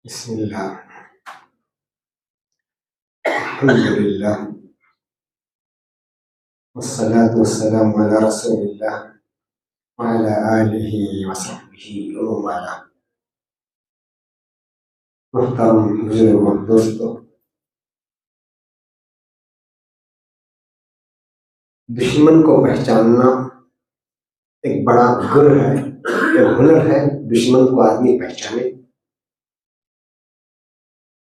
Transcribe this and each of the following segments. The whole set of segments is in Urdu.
بسم اللہ الحمدللہ والصلاة والسلام علی رسول اللہ وعلی آلہ وصحبہ ومن والاه۔ محترم بزرگوں دوستو، دشمن کو پہچاننا ایک بڑا گر ہے، ایک ہنر ہے۔ دشمن کو آدمی پہچانے،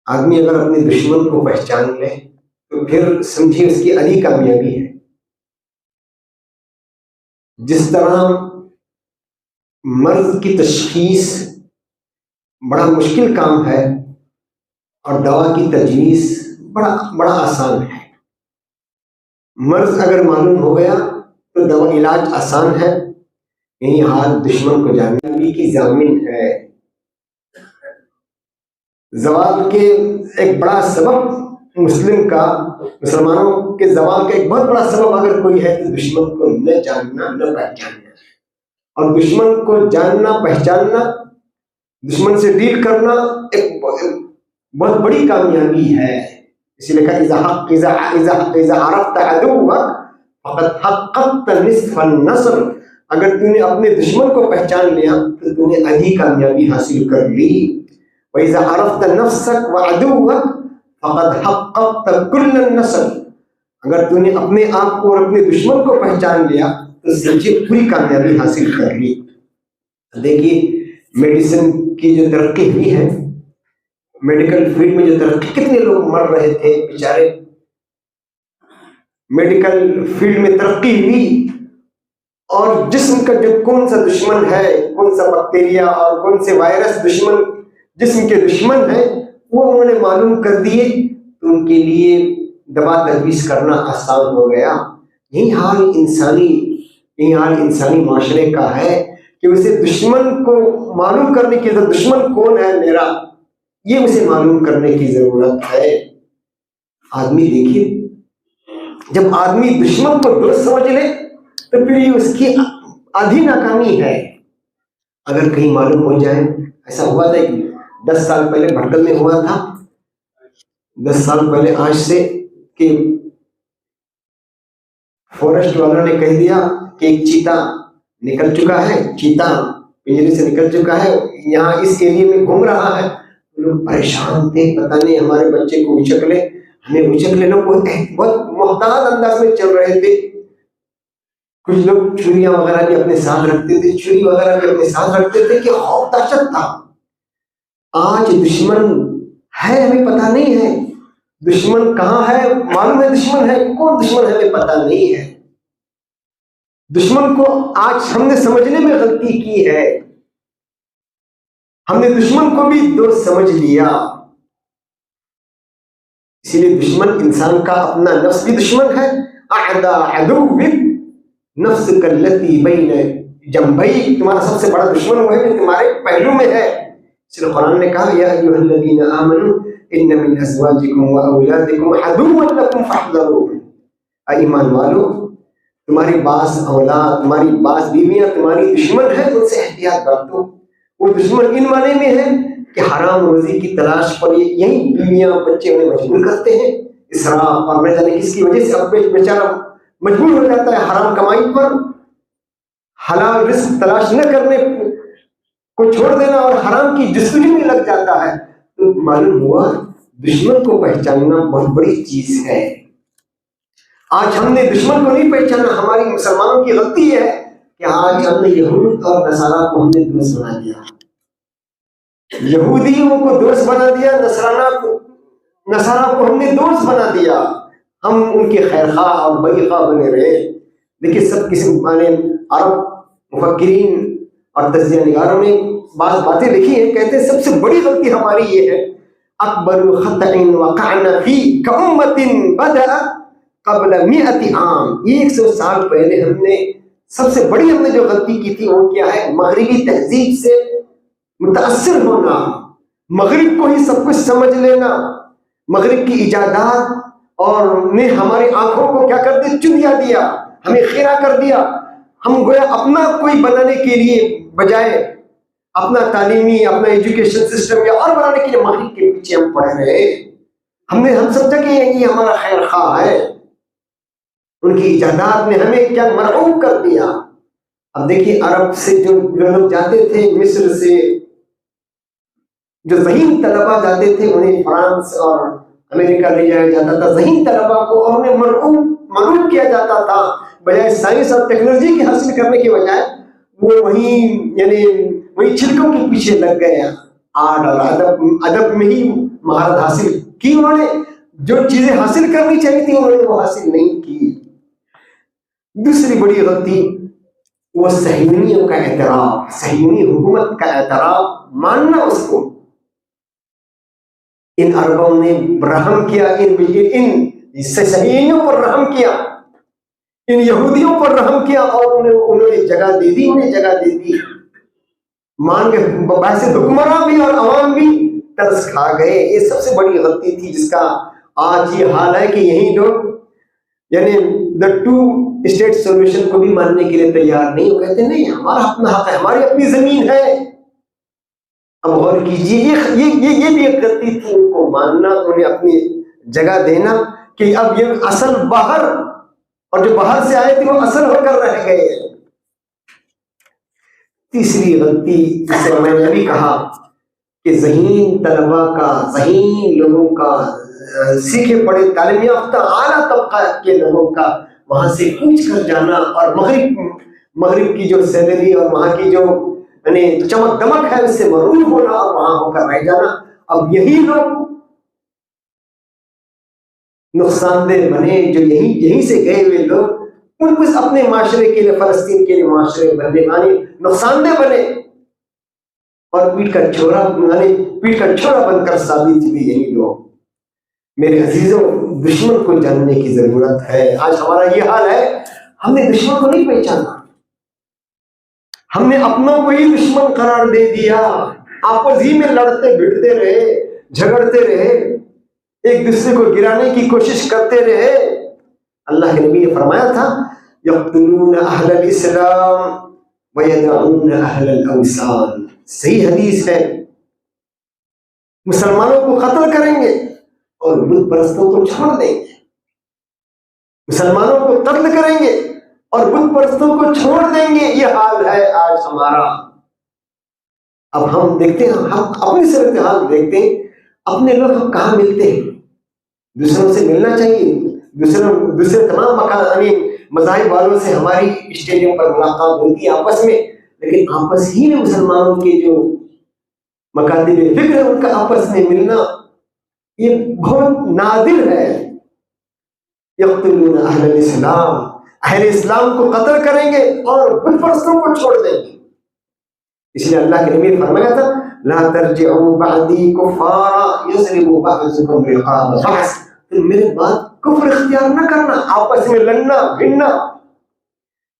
آدمی اگر اپنے دشمن کو پہچان لے تو پھر سمجھے اس کی علی کامیابی ہے۔ جس طرح مرض کی تشخیص بڑا مشکل کام ہے اور دوا کی تجویز بڑا آسان ہے۔ مرض اگر معلوم ہو گیا تو دوا علاج آسان ہے، یہی حال دشمن کو جاننے کی ضامن ہے۔ زوال کے ایک بڑا سبب مسلمانوں کے زوال کا ایک بہت بڑا سبب اگر کوئی ہے تو دشمن کو نہ جاننا، نہ پہچاننا۔ اور دشمن کو جاننا، پہچاننا، دشمن سے ڈیل کرنا ایک بہت بڑی کامیابی ہے۔ اسی لیے کہا اذا عرفت عدوک فقد حققت نصف النصر، اگر تو نے اپنے دشمن کو پہچان لیا تو تو نے آدھی کامیابی حاصل کر لی۔ وَإِذَا عَرَفْتَ نَفْسَكَ وَعَدُوَّكَ فَقَدْ حَقَّقْتَ كُلَّ النَّصْرِ، اگر تو نے اپنے آپ کو اور اپنے دشمن کو پہچان لیا تو سمجھے پوری کامیابی حاصل کر لی۔ دیکھیے میڈیسن کی جو ترقی ہوئی ہے، میڈیکل فیلڈ میں جو ترقی، کتنے لوگ مر رہے تھے بیچارے۔ میڈیکل فیلڈ میں ترقی ہوئی اور جسم کا جو کون سا دشمن ہے، کون سا بیکٹیریا اور کون سے وائرس دشمن، جسم کے دشمن ہیں، وہ انہوں نے معلوم کر دیے تو ان کے لیے دوا تجویز کرنا آسان ہو گیا۔ یہی حال انسانی معاشرے کا ہے کہ اسے دشمن کو معلوم کرنے کی ضرورت، دشمن کون ہے میرا، یہ اسے معلوم کرنے کی ضرورت ہے۔ آدمی دیکھیے، جب آدمی دشمن کو دوست سمجھ لے تو پھر یہ اس کی آدھی ناکامی ہے۔ اگر کہیں معلوم ہو جائے، ایسا ہوا تھا 10 سال پہلے بھٹکل میں ہوا تھا، 10 سال پہلے آج سے، کہ فورسٹ والوں نے کہہ دیا کہ ایک چیتا نکل چکا ہے، چیتا پنجرے سے نکل چکا ہے، یہاں اس ایریے میں گھوم رہا ہے۔ لوگ پریشان تھے، پتہ نہیں ہمارے بچے کو اچک لے، ہمیں اچک لے۔ لوگ بہت محتاط انداز میں چل رہے تھے۔ کچھ لوگ چھریاں وغیرہ بھی اپنے ساتھ رکھتے تھے، چھری وغیرہ بھی اپنے ساتھ رکھتے تھے کہ خوف دہشت تھا۔ آج دشمن ہے ہمیں پتہ نہیں ہے، دشمن کہاں ہے معلوم ہے، دشمن ہے کون، دشمن ہے ہمیں پتہ نہیں ہے۔ دشمن کو آج ہم نے سمجھنے میں غلطی کی ہے، ہم نے دشمن کو بھی دوست سمجھ لیا۔ اسی لیے دشمن انسان کا اپنا نفس بھی دشمن ہے۔ اعداء عدوک نفسک التی بین جنبیک، تمہارا سب سے بڑا دشمن وہ ہے جو تمہارے پہلو میں ہے۔ اس لیے قرآن نے کہا یا ایھا الذین آمنوا ان من ازواجکم واولادکم عدوا لکم فاحذروہم، اے ایمان والو، تمہاری بعض اولاد، تمہاری بعض بیویاں تمہاری دشمن ہیں، ان سے احتیاط برتو۔ وہ دشمن ان معنی میں ہے کہ حرام روزی کی تلاش پر یہی بیویاں بچے انہیں مجبور کرتے ہیں، اسراف اور نہ جانے کس کی وجہ سے اب بیچارہ مجبور ہو جاتا ہے حرام کمائی پر، حلال رزق تلاش نہ کرنے کو چھوڑ دینا اور حرام کی جستجو میں لگ جاتا ہے۔ تو معلوم ہوا دشمن کو پہچاننا بہت بڑی چیز ہے۔ آج ہم نے دشمن کو نہیں پہچانا، ہماری مسلمانوں کی غلطی ہے کہ آج ہم نے یہود اور نصارہ کو ہم نے دوست بنا دیا، یہودیوں کو دوست بنا دیا، نصارہ کو ہم نے دوست بنا دیا، ہم ان کے خیر خواہ اور بری خواہ بنے رہے۔ دیکھیے سب کسی عرب مفکرین اور تجزیہ نگاروں نے بعض باتیں لکھی ہیں، کہتے ہیں سب سے بڑی غلطی ہماری یہ ہے، اکبر خطأ وقعنا فی کامۃ بدأ قبل 100 عام، 100 سال پہلے سب سے بڑی ہم نے جو غلطی کی تھی وہ کیا ہے؟ مغربی تہذیب سے متاثر ہونا، مغرب کو ہی سب کچھ سمجھ لینا، مغرب کی ایجادات اور نے ہماری آنکھوں کو کیا کر دیا؟ چندیا دیا، ہمیں خیرہ کر دیا۔ ہم گویا اپنا کوئی بنانے کے لیے بجائے اپنا تعلیمی اپنا ایجوکیشن سسٹم یا اور بنانے کے لیے مغرب کے پیچھے ہم پڑھ رہے ہیں. ہم سمجھا کہ یہ ہمارا خیر خواہ ہے. ان کی ایجادات نے ہمیں کیا مرعوب کر دیا. اب دیکھیے عرب سے جو لوگ جاتے تھے، مصر سے جو ذہین طلبا جاتے تھے انہیں فرانس اور امریکہ لے جایا جاتا تھا ذہین طلبا کو، اور انہیں مرعوب کیا جاتا تھا. بجائے سائنس اور ٹیکنالوجی کی حاصل کرنے کے بجائے وہ وہی چھلکوں کے پیچھے لگ گئے. آرٹ اور ادب میں ہی مہارت حاصل کی. انہوں نے جو چیزیں حاصل کرنی چاہیے تھی انہوں نے وہ حاصل نہیں کی. دوسری بڑی غلطی وہ صہیونیوں کا اعتراف، صہیونی حکومت کا اعتراف، ماننا اس کو. ان عربوں نے رحم کیا، ان صہیونیوں پر رحم کیا، ان یہودیوں پر رحم کیا، اور انہوں نے جگہ دے دی، انہیں جگہ دے دی. مان کے باعث حکمراں بھی اور عوام بھی ترس کھا گئے. یہ سب سے بڑی غلطی تھی جس کا آج یہ حال ہے کہ یہی لوگ یعنی دا ٹو اسٹیٹ سولوشن کو بھی ماننے کے لیے تیار نہیں. وہ کہتے نہیں ہمارا اپنا حق ہے، ہماری اپنی زمین ہے. اب غور کیجیے یہ بھی ایک غلطی تھی، ان کو ماننا، انہیں اپنی جگہ دینا کہ اب یہ اصل باہر، اور جو باہر سے آئے تھے وہ اصل ہو کر رہ گئے. تیسری غلطی جسے میں نے ابھی کہا کہ ذہین طلبا کا، ذہین لوگوں کا، سیکھے پڑھے تعلیم یافتہ اعلیٰ طبقہ کے لوگوں کا وہاں سے کوچ کر جانا، اور مغرب کی جو سیلری اور وہاں کی جو یعنی چمک دمک ہے اس سے محروم ہونا اور وہاں ہو کر رہ جانا. اب یہی لوگ نقصان دہ بنے جو یہیں سے گئے ہوئے لوگ، ان کو اپنے معاشرے کے لیے، فلسطین کے لیے معاشرے بننے والے نقصان دہ بنے اور پیٹ کا چھوڑا بن کر ثابت ہوئے یہی لوگ. میرے عزیزوں، دشمن کو جاننے کی ضرورت ہے. آج ہمارا یہ حال ہے، ہم نے دشمن کو نہیں پہچانا، ہم نے اپنوں کو ہی دشمن قرار دے دیا. آپس ہی میں لڑتے بھڑتے رہے، جھگڑتے رہے، ایک دوسرے کو گرانے کی کوشش کرتے رہے. اللہ کے نبی نے فرمایا تھا یقتلون اہل الاسلام ویدعون اہل الاوثان. صحیح حدیث ہے. مسلمانوں کو قتل کریں گے اور بت پرستوں کو چھوڑ دیں گے. مسلمانوں کو قتل کریں گے اور بت پرستوں کو چھوڑ دیں گے. یہ حال ہے آج ہمارا. اب ہم دیکھتے ہیں، ہم اپنی صورتحال دیکھتے ہیں، اپنے لوگ ہم کہاں ملتے ہیں؟ دوسروں سے ملنا چاہیے. دوسرے تمام مذاہب والوں سے ہماری اسٹیڈیم پر ملاقات ہوتی ہے آپس میں، لیکن آپس ہی میں مسلمانوں کے جو مکاتب فکر ہے ان کا آپس میں ملنا یہ بہت نادر ہے. یقتلون اہل الاسلام، اہل اسلام کو قتل کریں گے اور بت پرستوں کو چھوڑ دیں گے. اس لیے اللہ کے نبی نے فرمایا تھا لا ترجعوا بعدی کفارا یضرب بعضکم رقاب بعض. تم میرے بعد کفر اختیار نہ کرنا، آپس میں لڑنا بھڑنا،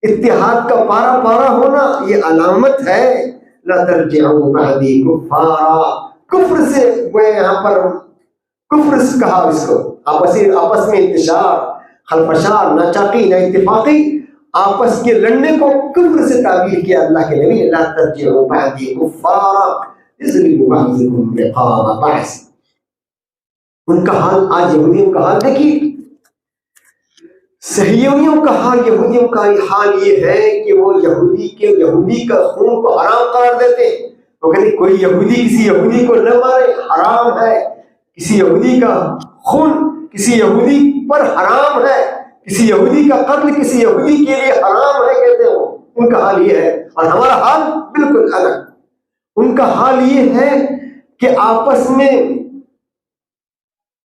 اتحاد کا پارا پارا ہونا یہ علامت ہے. لا ترجعوا بعدی کفارا، کفر سے وہ یہاں پر کفر سے کہا اس کو، آپس میں انتشار، خلفشار، ناچاقی، نہ اتفاقی، آپس کے لڑنے کو کفر سے تعبیر کیا اللہ کے نبی. لا ترجعوا بعدی کفارا یضرب بعضکم رقاب بعض. ان کا حال آج یہودیوں کا حال دیکھیے، صہیونیوں کا حال، یہودیوں کا حال یہ ہے کہ وہ یہودی کا خون کو حرام قرار دیتے. وہ کہتے کوئی یہودی کسی یہودی کو نہ مارے، حرام ہے. کسی یہودی کا خون کسی یہودی پر حرام ہے، کسی یہودی کا قتل کسی یہودی کے لیے حرام ہے کہتے ہیں. ان کا حال یہ ہے، اور ہمارا حال بالکل الگ. ان کا حال یہ ہے کہ آپس میں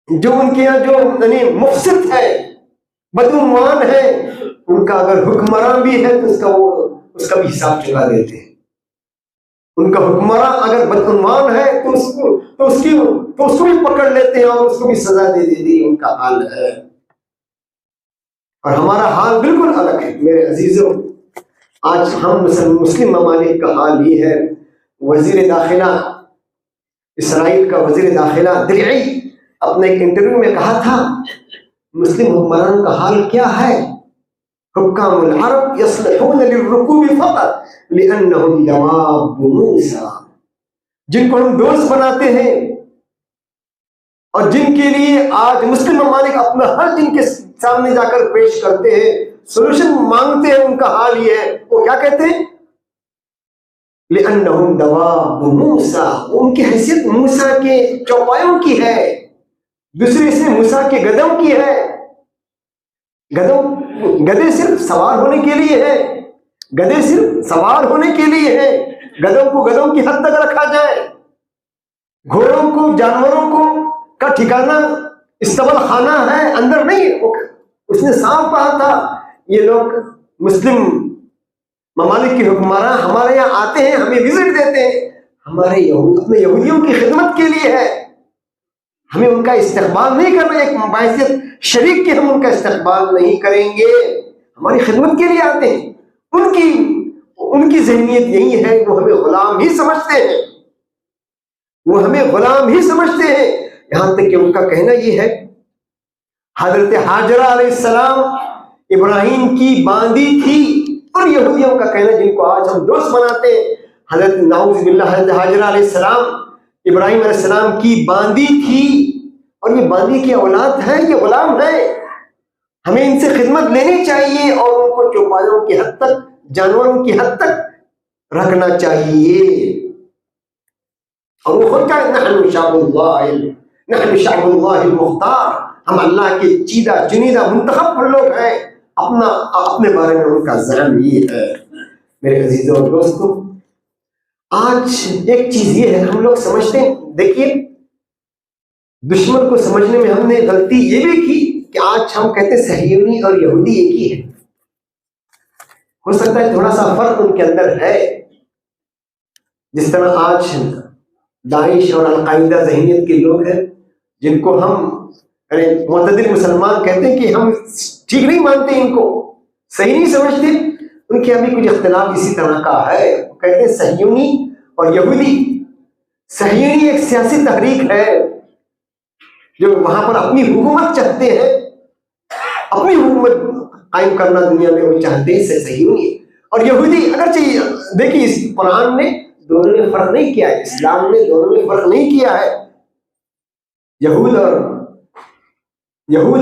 جو ان کے یہاں جو مفسد ہے، بدعنوان ہے، ان کا اگر حکمراں بھی ہے تو اس کا بھی حساب چکا دیتے ہیں. ان کا حکمراں اگر بدعنوان ہے تو اس کو بھی پکڑ لیتے ہیں اور اس کو بھی سزا دے دیتے ہیں. ان کا حال ہے، اور ہمارا حال بالکل الگ ہے. میرے عزیزوں، آج ہم مسلم ممالک کا حال یہ ہے. وزیر داخلہ اسرائیل کا وزیر داخلہ درعی اپنے ایک انٹرویو میں کہا تھا مسلم حکمران کا حال کیا ہے؟ حکام العرب یصلحون للرکوب فقط لأنهم دواب موسیٰ، جن کو ہم دوست بناتے ہیں اور جن کے لیے آج مسلم ممالک اپنا حل جن کے سامنے جا کر پیش کرتے ہیں، سولوشن مانگتے ہیں، ان کا حال یہ ہے، وہ کیا کہتے ہیں؟ لأنهم دواب موسیٰ، ان کی حیثیت موسیٰ کے چوپایوں کی ہے، دوسرے سے موسیٰ کے گدھوں کی ہے۔ گدھے صرف سوار ہونے کے لیے ہے، گدھے صرف سوار ہونے کے لیے ہے، گدھوں کو گدھوں کی حد تک رکھا جائے، گھوڑوں کو جانوروں کو کا ٹھکانہ استبل خانہ ہے، اندر نہیں۔ اس نے صاف کہا تھا یہ لوگ مسلم ممالک کے حکمراں ہمارے یہاں آتے ہیں، ہمیں وزٹ دیتے ہیں، ہمارے یہودیوں کی خدمت کے لیے ہے، ہمیں ان کا استقبال نہیں کرنا، ایک باعثیت شریک کے ہم ان کا استقبال نہیں کریں گے، ہماری خدمت کے لیے آتے ہیں۔ ان کی ذہنیت یہی ہے، وہ ہمیں غلام ہی سمجھتے ہیں، وہ ہمیں غلام ہی سمجھتے ہیں، یہاں تک کہ ان کا کہنا یہ ہے حضرت ہاجرہ علیہ السلام ابراہیم کی باندی تھی، اور یہودیوں کا کہنا جن کو آج ہم دوست بناتے ہیں، حضرت نعوذ باللہ حضرت ہاجرہ علیہ السلام ابراہیم علیہ السلام کی باندی تھی، اور یہ باندی کی اولاد ہے، یہ غلام ہے، ہمیں ان سے خدمت لینی چاہیے اور ان کو چوپایوں کی حد تک، جانوروں کی حد تک رکھنا چاہیے۔ اور وہ خود کا نحن شعب اللہ المختار، ہم اللہ کے چنیدہ منتخب لوگ ہیں، اپنے بارے میں ان کا زعم یہ ہے۔ میرے عزیزوں اور دوستوں، آج ایک چیز یہ ہے، ہم لوگ سمجھتے ہیں، دیکھیے دشمن کو سمجھنے میں ہم نے غلطی یہ بھی کی کہ آج ہم کہتے ہیں صہیونی اور یہودی ایک ہی ہے۔ ہو سکتا ہے تھوڑا سا فرق ان کے اندر ہے، جس طرح آج داعش اور القاعدہ ذہنیت کے لوگ ہیں جن کو ہم معتدل مسلمان کہتے ہیں کہ ہم ٹھیک نہیں مانتے، ان کو صحیح نہیں سمجھتے، ان کے ابھی کچھ اختلاف اسی طرح کا ہے۔ کہتے ہیں صہیونی اور یہودی۔ صہیونی ایک سیاسی تحریک ہے جو وہاں پر اپنی حکومت چاہتے ہیں، اپنی حکومت قائم کرنا دنیا میں وہ چاہتے ہیں، صہیونی۔ اور یہودی اگرچہ دیکھیے اس قرآن نے دونوں میں فرق نہیں کیا ہے، اسلام نے دونوں میں فرق نہیں کیا ہے، یہود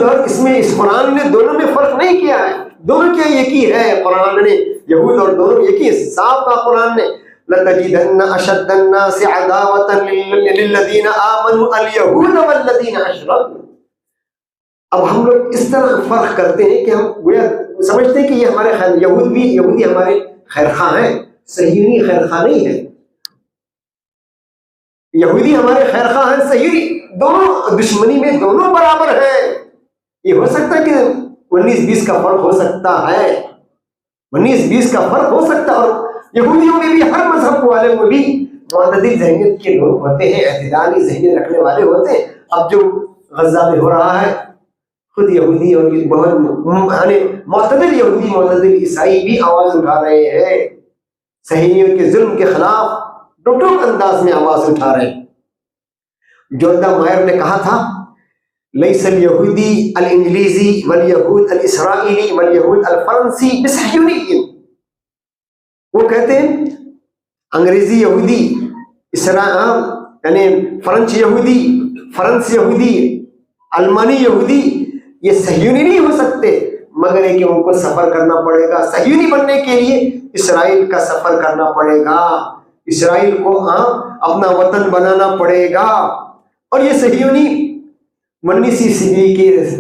اور اس قرآن نے دونوں میں فرق نہیں کیا ہے، دونوں کیا ایک ہی ہے۔ قرآن نے یہود اور دونوں ایک ہی، صاف کہا قرآن نے لَتَجِدَنَّ أَشَدَّ النَّاسِ عَدَاوَةً لِلَّذِينَ آمَنُوا الْيَهُودَ وَالَّذِينَ أَشْرَكُوا۔ اب ہم لوگ اس طرح فرق کرتے ہیں کہ ہم گویا سمجھتے ہیں کہ یہ ہمارے یہودی ہمارے خیرخواہ ہیں، صہیونی خیرخواہ نہیں ہے۔ یہودی ہمارے خیرخواہ ہیں، صہیونی دونوں دشمنی میں دونوں برابر ہیں۔ یہ ہو سکتا ہے کہ 19-20 کا فرق ہو سکتا ہے، 19-20 کا فرق ہو سکتا ہے، اور یہودیوں میں بھی ہر مذہب والے میں بھی معتدل ذہنیت کے لوگ ہوتے ہیں، اعتدالی ذہنیت رکھنے والے ہوتے ہیں۔ اب جو غزہ میں ہو رہا ہے، خود یہودی اور بہت معتدل یہودی، معتدل عیسائی بھی آواز اٹھا رہے ہیں، صہیونیوں کے ظلم کے خلاف ٹوٹوک انداز میں آواز اٹھا رہے ہیں۔ جولدا مائر نے کہا تھا لیس الیہودی الانگلیزی والیہود الاسرائیلی والیہود الفرنسی بصہیونی۔ وہ کہتے ہیں انگریزی یہودی، یعنی فرنچ یہودی، فرانس یہودی، المانی یہودی یہ صہیونی نہیں ہو سکتے، مگر یہ کہ ان کو سفر کرنا پڑے گا، صہیونی بننے کے لیے اسرائیل کا سفر کرنا پڑے گا، اسرائیل کو اپنا وطن بنانا پڑے گا۔ اور یہ صہیونی 19ویں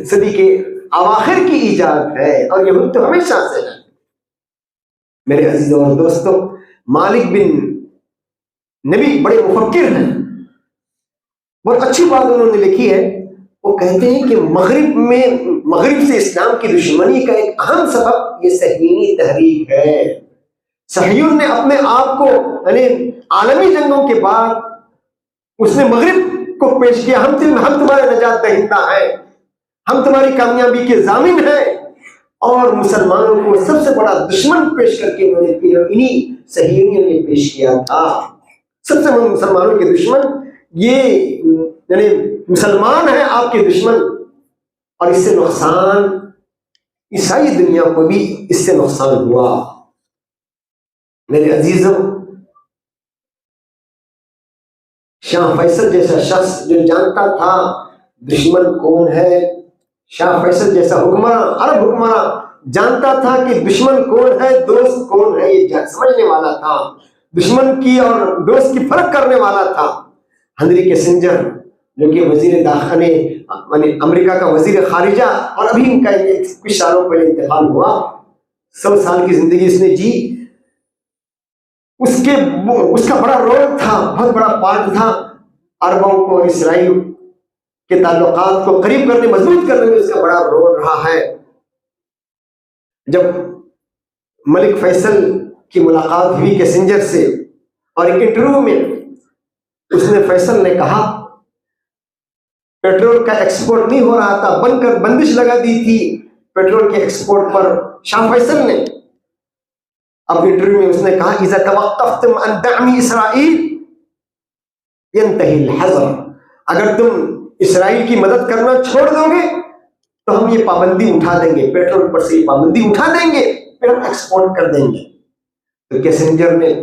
صدی کے اواخر کی ایجاد ہے، اور یہود تو ہمیشہ سے ہے۔ میرے عزیزوں اور دوستوں، مالک بن نبی بڑے مفکر ہیں، بہت اچھی بات انہوں نے لکھی ہے۔ وہ کہتے ہیں کہ مغرب سے اسلام کی دشمنی کا ایک اہم سبب یہ صہیونی تحریک ہے۔ صہیون نے اپنے آپ کو یعنی عالمی جنگوں کے بعد اس نے مغرب کو پیش کیا، ہم تمہارے نجات دہندہ ہیں، ہم تمہاری کامیابی کے ضامن ہیں، اور مسلمانوں کو سب سے بڑا دشمن پیش کر کے انہی صہیونیوں نے پیش کیا تھا۔ سب سے بڑے مسلمانوں کے دشمن یہ یعنی مسلمان ہیں آپ کے دشمن، اور اس سے نقصان عیسائی دنیا کو بھی اس سے نقصان ہوا۔ میرے عزیزوں، شاہ فیصل جیسا شخص جو جانتا تھا دشمن کون ہے، شاہ فیصل جیسا حکمراں، عرب حکمراں جانتا تھا کہ دشمن کون ہے دوست کون ہے، یہ سمجھنے والا تھا، دشمن کی اور دوست کی فرق کرنے والا تھا۔ ہنری کیسنجر جو کہ وزیر داخلہ امریکہ کا وزیر خارجہ، اور ابھی ان کا کچھ سالوں پہلے انتقال ہوا، 100 سال کی زندگی اس نے جی، اس کا بڑا رول تھا، بہت بڑا پارٹ تھا عربوں کو اور اسرائیل کے تعلقات کو قریب کرنے، مضبوط کرنے میں اس کا بڑا رول رہا ہے۔ جب ملک فیصل کی ملاقات ہوئی کیسنجر سے، اور ایک انٹرویو میں اس نے فیصل نے کہا پیٹرول کا ایکسپورٹ نہیں ہو رہا تھا، بندش لگا دی تھی پیٹرول کے ایکسپورٹ پر شاہ فیصل نے۔ اب انٹرویو میں اس نے کہا اذا توقفتم عن دعم اسرائیل ينتهي الحظر، اگر تم اسرائیل کی مدد کرنا چھوڑ دو گے تو ہم یہ پابندی اٹھا دیں گے، پیٹرول پر سے یہ پابندی اٹھا دیں گے، پھر ہم ایکسپورٹ کر دیں گے۔ تو کیسنجر نے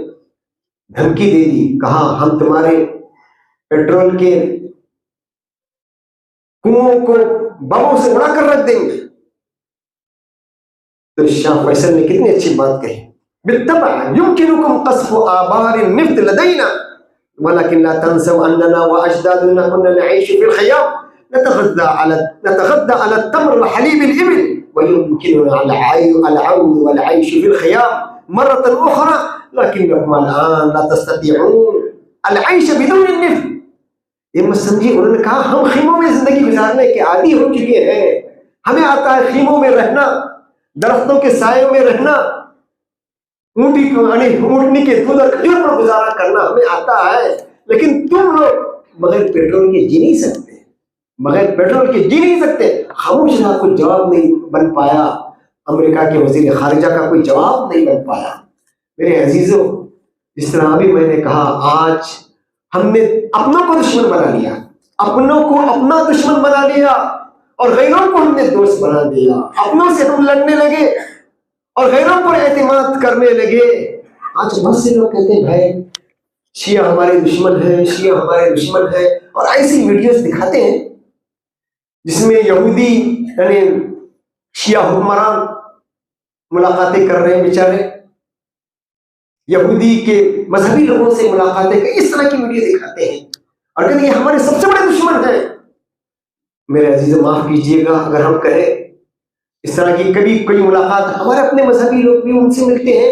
دھمکی دے دی، کہا ہم تمہارے پیٹرول کے کنووں کو بموں سے اڑا کر رکھ دیں گے۔ تو شاہ فیصل نے کتنی اچھی بات کہی، بالطبع يمكنكم قصف آبار النفط لدينا ولكن لا تنسوا أننا وأجدادنا كنا نعيش في الخيام نتغذى على التمر وحليب الإبل ويمكننا العود والعيش في الخيام مرة أخرى لكنكم الآن لا تستطيعون العيش بدون النفط۔ یہ مت سمجھیے، انہوں نے کہا ہم خیموں میں زندگی گزارنے کے عادی ہو چکے ہیں، ہمیں آتا ہے خیموں میں رہنا، درختوں کے سایوں میں رہنا، اونٹنی کے دودھ اور کھجور پر گزارا کرنا ہمیں آتا ہے، لیکن تم لوگ بغیر پیٹرول کے جی نہیں سکتے، بغیر پیٹرول کے جی نہیں سکتے۔ خاموش رہا، کوئی جواب نہیں بن پایا، امریکہ کے وزیر خارجہ کا کوئی جواب نہیں بن پایا۔ میرے عزیزوں، جس طرح ابھی میں نے کہا، آج ہم نے اپنوں کو دشمن بنا لیا، اپنوں کو اپنا دشمن بنا لیا، اور غیروں کو ہم نے دوست بنا دیا۔ اپنوں سے ہم لڑنے لگے اور غیروں پر اعتماد کرنے لگے۔ آج بہت سے لوگ کہتے ہیں بھائی شیعہ ہمارے دشمن ہیں، شیعہ ہمارے دشمن ہیں، اور ایسی ویڈیوز دکھاتے ہیں جس میں یہودی یعنی شیعہ حکمران ملاقاتیں کر رہے ہیں، بیچارے یہودی کے مذہبی لوگوں سے ملاقاتیں کر، اس طرح کی ویڈیو دکھاتے ہیں اور کہتے ہیں یہ ہمارے سب سے بڑے دشمن ہیں۔ میرے عزیزوں، معاف کیجیے گا اگر ہم کہیں اس طرح کی کبھی کوئی ملاقات، ہمارے اپنے مذہبی لوگ بھی ان سے ملتے ہیں،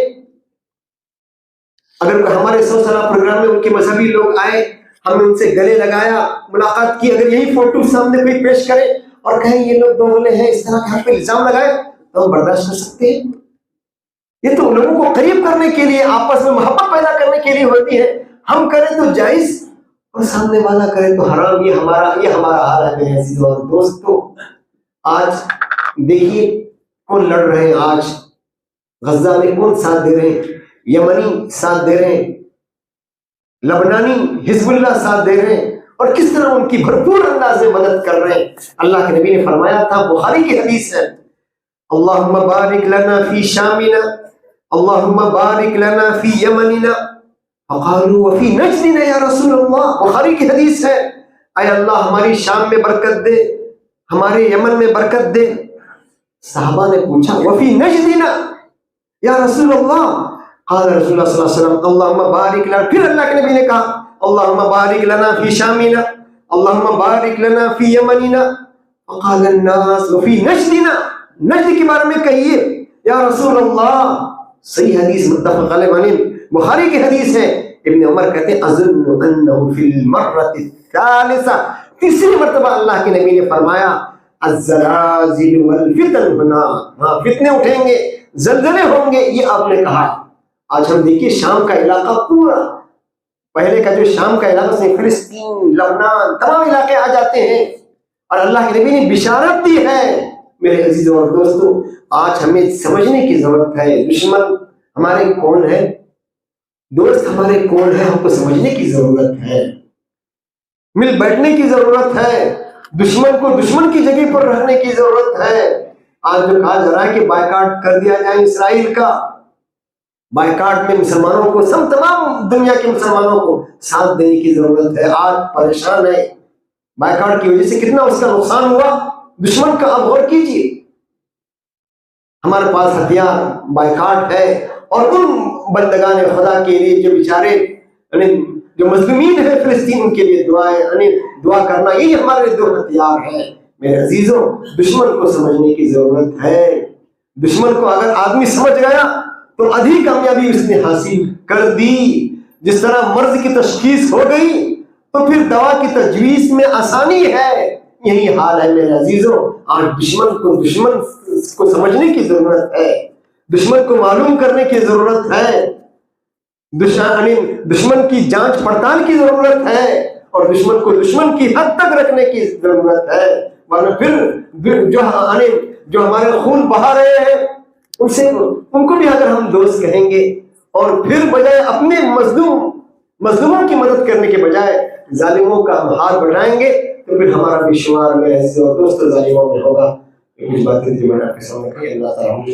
اگر ہمارے 100 سالہ پروگرام میں ان کے مذہبی لوگ آئے، ہم نے ان سے گلے لگایا، ملاقات کی، اگر یہی فوٹو سامنے کوئی پیش کرے اور کہیں یہ لوگ دوغلے ہیں، اس طرح کے ہم پہ الزام لگائے، تو ہم برداشت کر سکتے ہیں؟ یہ تو لوگوں کو قریب کرنے کے لیے، آپس میں محبت پیدا کرنے کے لیے ہوتی ہے، ہم کریں تو جائز اور سامنے والا کرے تو حرام۔ یہ ہمارا حال ہے میرے عزیزوں اور دوستوں۔ آج دیکھیے کون لڑ رہے ہیں، آج غزہ میں کون ساتھ دے رہے ہیں، یمنی ساتھ دے رہے ہیں، لبنانی حزب اللہ ساتھ دے رہے ہیں، اور کس طرح ان کی بھرپور انداز میں مدد کر رہے ہیں۔ اللہ کے نبی نے فرمایا تھا، بخاری کی حدیث ہے، اللہم بارک لنا فی شامنا، اللہم بارک لنا فی یمننا، فقالوا وفی نجدنا یا رسول اللہ۔ بخاری کی حدیث ہے، اے اللہ ہماری شام میں برکت دے، ہمارے یمن میں برکت دے۔ صحابہ نے پوچھا وفی نجدنا یا رسول اللہ، قال رسول اللہ صلی اللہ علیہ وسلم اللہم بارک لنا، پھر اللہ کے نبی نے کہا اللہم بارک لنا فی شامنا، اللہم بارک لنا فی یمننا، فقال الناس وفی نجدنا، نجد کے بارے میں کہیے یا رسول اللہ۔ صحیح حدیث، متفق علیہ، بخاری کی حدیث ہے۔ ابن عمر کہتے ہیں اظن انہ فی المرۃ الثالثہ، تیسری مرتبہ اللہ کے نبی نے فرمایا الزلازل والفتن ہنا، ہاں فتنے اٹھیں گے، زلزلے ہوں گے، یہ آپ نے کہا۔ آج ہم دیکھیے شام کا علاقہ پورا، پہلے کا جو شام کا علاقہ سے فلسطین، لبنان، تمام علاقے آ جاتے ہیں، اور اللہ کے نبی نے بشارت دی ہے۔ میرے عزیزوں اور دوستوں، آج ہمیں سمجھنے کی ضرورت ہے دشمن ہمارے کون ہے، دوست ہمارے کون ہے، ہم کو سمجھنے کی ضرورت ہے، مل بیٹھنے کی ضرورت ہے، دشمن کو دشمن کی جگہ پر رہنے کی ضرورت ہے۔ آج جو کہا جا رہا ہے کہ بائیکاٹ کر دیا جائے اسرائیل کا، بائیکاٹ میں مسلمانوں کو، سب تمام دنیا کے مسلمانوں کو ساتھ دینے کی ضرورت ہے. آج پریشان ہے بائیکاٹ کی وجہ سے، کتنا اس کا نقصان ہوا دشمن کا. اب غور کیجیے، ہمارے پاس ہتھیار بائیکاٹ ہے، اور ان بندگان خدا کے لیے جو بیچارے جو مظلومین ہیں فلسطین، ان کے لیے دعائیں دعا کرنا، یہی ہمارے دو ہتھیار ہیں. میرے عزیزوں، دشمن کو سمجھنے کی ضرورت ہے. دشمن کو اگر آدمی سمجھ گیا تو آدھی کامیابی اس نے حاصل کر دی. جس طرح مرض کی تشخیص ہو گئی تو پھر دوا کی تجویز میں آسانی ہے. یہی حال ہے میرے عزیزوں. آج دشمن کو سمجھنے کی ضرورت ہے، دشمن کو معلوم کرنے کی ضرورت ہے، دشمن کی جانچ پڑتال کی ضرورت ہے، اور دشمن کو دشمن کی حد تک رکھنے کی ضرورت ہے. ورنہ پھر جو ہمارے خون بہا رہے ہیں ان کو بھی اگر ہم دوست کہیں گے، اور پھر بجائے اپنے مظلوموں کی مدد کرنے کے بجائے ظالموں کا ہم ہاتھ بڑھائیں گے، تو پھر ہمارا بھی شمار میرے عزیز اور دوست ظالموں میں ہوگا. کچھ باتیں تھی میں نے آپ کے سامنے کہی. اللہ تعالیٰ ہم سے